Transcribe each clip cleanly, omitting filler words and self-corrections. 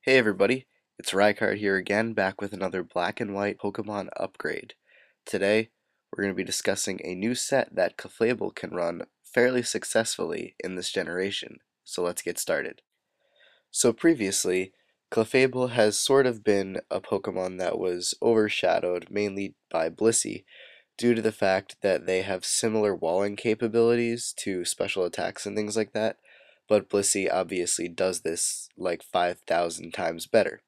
Hey everybody, it's Rykard here again, back with another black and white Pokemon upgrade. Today, we're going to be discussing a new set that Clefable can run fairly successfully in this generation, so let's get started. So previously, Clefable has sort of been a Pokemon that was overshadowed mainly by Blissey due to the fact that they have similar walling capabilities to special attacks and things like that, but Blissey obviously does this like 5,000 times better.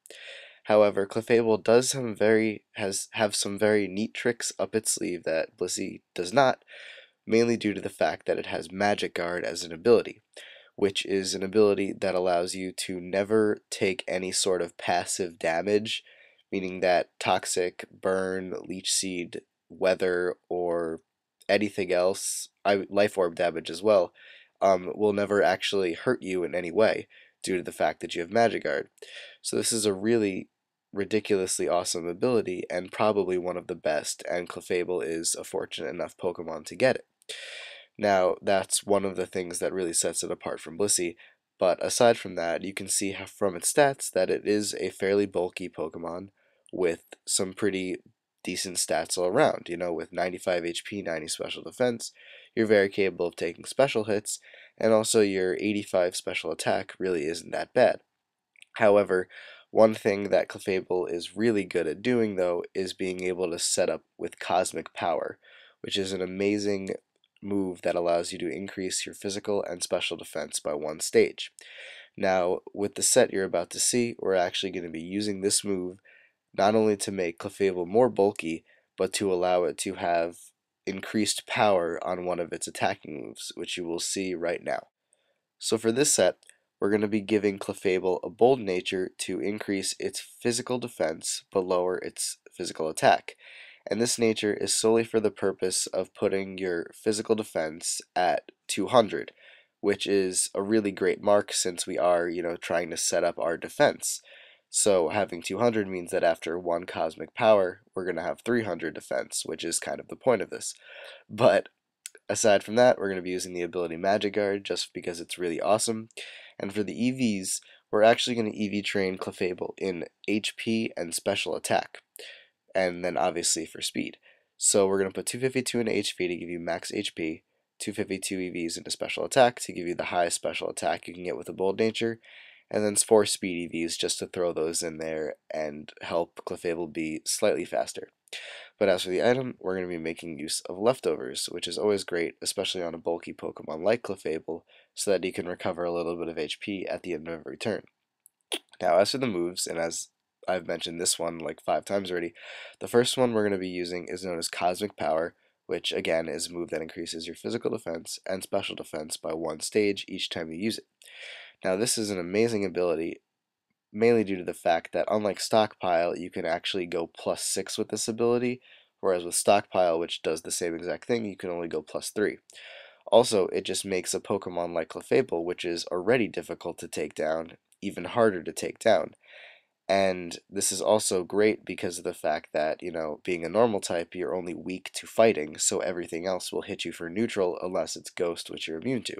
However, Clefable does have some very neat tricks up its sleeve that Blissey does not, mainly due to the fact that it has Magic Guard as an ability, which is an ability that allows you to never take any sort of passive damage, meaning that toxic, burn, leech seed, weather, or anything else, life orb damage as well, will never actually hurt you in any way due to the fact that you have Magic Guard. So this is a really ridiculously awesome ability and probably one of the best, and Clefable is a fortunate enough Pokemon to get it. Now, that's one of the things that really sets it apart from Blissey, but aside from that, you can see from its stats that it is a fairly bulky Pokemon with some pretty decent stats all around. You know, with 95 HP, 90 special defense, you're very capable of taking special hits, and also your 85 special attack really isn't that bad. However, one thing that Clefable is really good at doing, though, is being able to set up with Cosmic Power, which is an amazing move that allows you to increase your physical and special defense by one stage. Now, with the set you're about to see, we're actually going to be using this move not only to make Clefable more bulky, but to allow it to have increased power on one of its attacking moves, which you will see right now. So for this set, we're going to be giving Clefable a bold nature to increase its physical defense but lower its physical attack. And this nature is solely for the purpose of putting your physical defense at 200, which is a really great mark since we are, trying to set up our defense. So having 200 means that after one cosmic power, we're going to have 300 defense, which is kind of the point of this. But aside from that, we're going to be using the ability Magic Guard just because it's really awesome. And for the EVs, we're actually going to EV train Clefable in HP and special attack, and then obviously for speed. So we're going to put 252 into HP to give you max HP, 252 EVs into special attack to give you the highest special attack you can get with a bold nature, and then 4 speed EVs just to throw those in there and help Clefable be slightly faster. But as for the item, we're going to be making use of leftovers, which is always great, especially on a bulky Pokemon like Clefable, so that you can recover a little bit of HP at the end of every turn. Now, as for the moves, and as I've mentioned this one like 5 times already, the first one we're going to be using is known as Cosmic Power, which again is a move that increases your physical defense and special defense by one stage each time you use it. Now, this is an amazing ability, mainly due to the fact that unlike Stockpile, you can actually go +6 with this ability, whereas with Stockpile, which does the same exact thing, you can only go +3. Also, it just makes a Pokemon like Clefable, which is already difficult to take down, even harder to take down. And this is also great because of the fact that, being a normal type, you're only weak to fighting, so everything else will hit you for neutral unless it's Ghost, which you're immune to.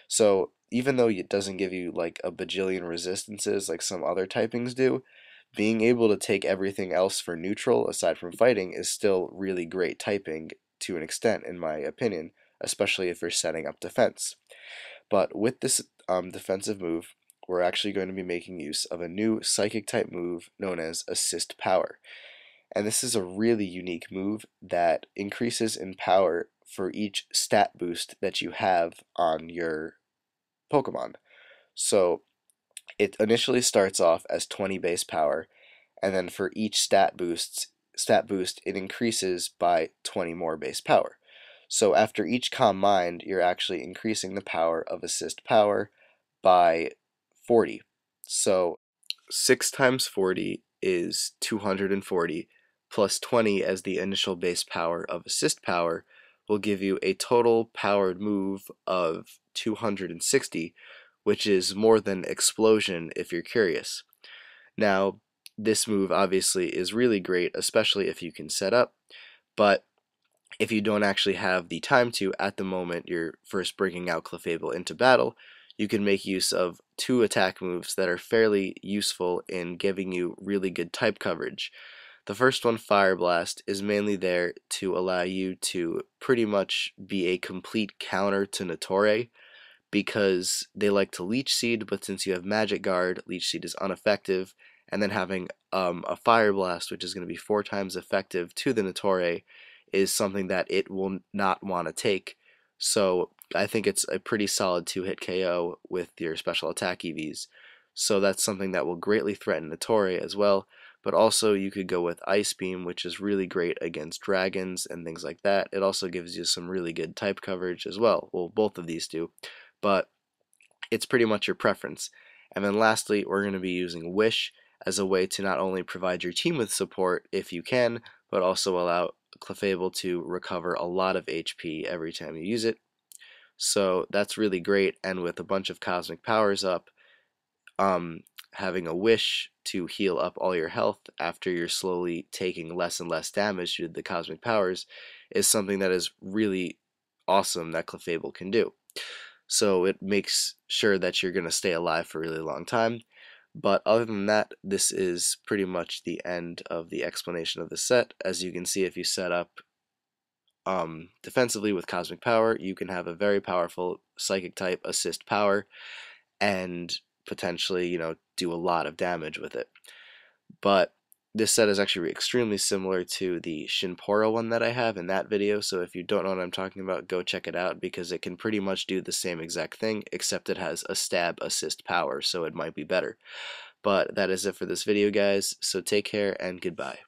So even though it doesn't give you like a bajillion resistances like some other typings do, being able to take everything else for neutral aside from fighting is still really great typing to an extent, in my opinion, especially if you're setting up defense. But with this defensive move, we're actually going to be making use of a new psychic type move known as Assist Power. And this is a really unique move that increases in power for each stat boost that you have on your Pokemon. So it initially starts off as 20 base power, and then for each stat boost it increases by 20 more base power. So after each Calm Mind, you're actually increasing the power of Assist Power by 40. So 6 times 40 is 240, plus 20 as the initial base power of Assist Power will give you a total powered move of 260, which is more than Explosion if you're curious. Now, this move obviously is really great, especially if you can set up, but if you don't actually have the time to at the moment you're first bringing out Clefable into battle, you can make use of two attack moves that are fairly useful in giving you really good type coverage. The first one, Fire Blast, is mainly there to allow you to pretty much be a complete counter to Notori, because they like to Leech Seed, but since you have Magic Guard, Leech Seed is ineffective, and then having a Fire Blast, which is going to be 4 times effective to the Notori, is something that it will not want to take. So I think it's a pretty solid 2-hit KO with your special attack EVs. So that's something that will greatly threaten Notori as well. But also you could go with Ice Beam, which is really great against dragons and things like that. It also gives you some really good type coverage as well. Well, both of these do, but it's pretty much your preference. And then lastly, we're going to be using Wish as a way to not only provide your team with support if you can, but also allow Clefable to recover a lot of HP every time you use it. So that's really great, and with a bunch of cosmic powers up, having a Wish to heal up all your health after you're slowly taking less and less damage due to the cosmic powers is something that is really awesome that Clefable can do. So it makes sure that you're going to stay alive for a really long time. But other than that, this is pretty much the end of the explanation of the set. As you can see, if you set up defensively with Cosmic Power, you can have a very powerful Psychic type assist power and potentially, do a lot of damage with it. But this set is actually extremely similar to the Shinpora one that I have in that video, so if you don't know what I'm talking about, go check it out, because it can pretty much do the same exact thing, except it has a stab assist power, so it might be better. But that is it for this video, guys, so take care and goodbye.